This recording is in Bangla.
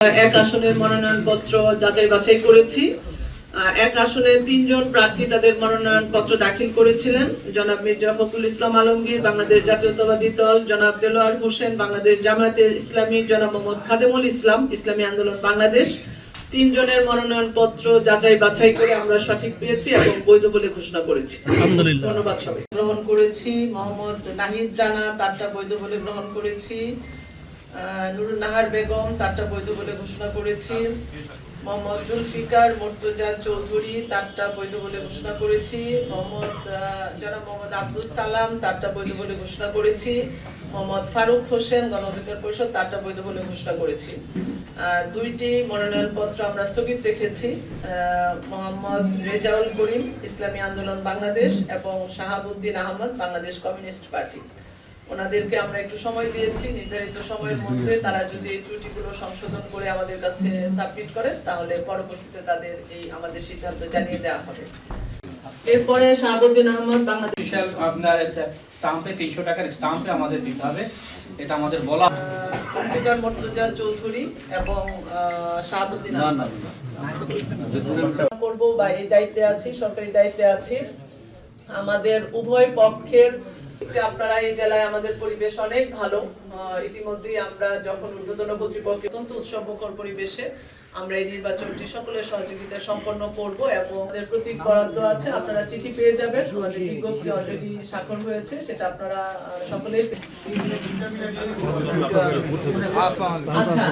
এক আসনের মনোনয়নপত্র যাচাই বাছাই করেছি। এক আসনে 3 জন প্রার্থী তাদের মনোনয়নপত্র দাখিল করেছিলেন। জনাব মির্জা ফখরুল ইসলাম আলমগীর বাংলাদেশ জাতীয়তাবাদী দল, জনাব দেলোয়ার হোসেন বাংলাদেশ জামায়াতে ইসলামী, জনাব মোহাম্মদ খাদেমুল ইসলাম ইসলামী আন্দোলন বাংলাদেশ। 3 জনের মনোনয়নপত্র যাচাই বাছাই করে আমরা সঠিক পেয়েছি এবং বৈধ বলে ঘোষণা করেছি। আলহামদুলিল্লাহ। ধন্যবাদ সবাই। গ্রহণ করেছি মোহাম্মদ নাহিদ রানা, তারটা বৈধ বলে গ্রহণ করেছি। নুরুন নাহার বেগম, তারটা বৈধ বলে ঘোষণা করেছি। মোহাম্মদ জুলফিকার মুর্তজা চৌধুরী, তারটা বৈধ বলে ঘোষণা করেছি। জনাব মোহাম্মদ আব্দুল সালাম, তারটা বৈধ বলে ঘোষণা করেছি। মোহাম্মদ ফারুক হোসেন, গণ অধিকার পরিষদ, তারটা বৈধ বলে ঘোষণা করেছি। আর 2টি মনোনয়নপত্র আমরা স্থগিত রেখেছি। মোহাম্মদ রেজাউল করিম ইসলামী আন্দোলন বাংলাদেশ এবং শাহাবুদ্দিন আহমদ বাংলাদেশ কমিউনিস্ট পার্টি। ওনাদেরকে আমরা একটু সময় দিয়েছি, নির্ধারিত সময়ের মধ্যে তারা যদি এই ত্রুটিগুলো সংশোধন করে আমাদের কাছে সাবমিট করে তাহলে পরবর্তীতে তাদের এই আমাদের সিদ্ধান্ত জানিয়ে দেওয়া হবে। এরপরে শাহাবুদ্দিন আহমদ বাংলাদেশ আপনার স্টাম্পে 300 টাকার স্টাম্পে আমাদের দিতে হবে, এটা আমাদের বলা। জুলফিকার মুর্তজা চৌধুরী এবং শাহাবুদ্দিন আহমদ করব বা এই দায়িত্বে আছি, সরকারি দায়িত্বে আছি। আমাদের উভয় পক্ষের আপনারা এই জেলায় আমাদের পরিবেশ অনেক ভালো। ইতিমধ্যেই আমরা যখন ঊর্ধ্বতন কর্তৃপক্ষ অত্যন্ত উৎসবমুখর পরিবেশে আমরা এই নির্বাচনটি সকলের সহযোগিতায় সম্পন্ন করব এবং আমাদের প্রতীক বরাদ্দ আছে, আপনারা চিঠি পেয়ে যাবেন। আমাদের বিজ্ঞপ্তি অলরেডি স্বাক্ষর হয়েছে, সেটা আপনারা সকলেই আচ্ছা।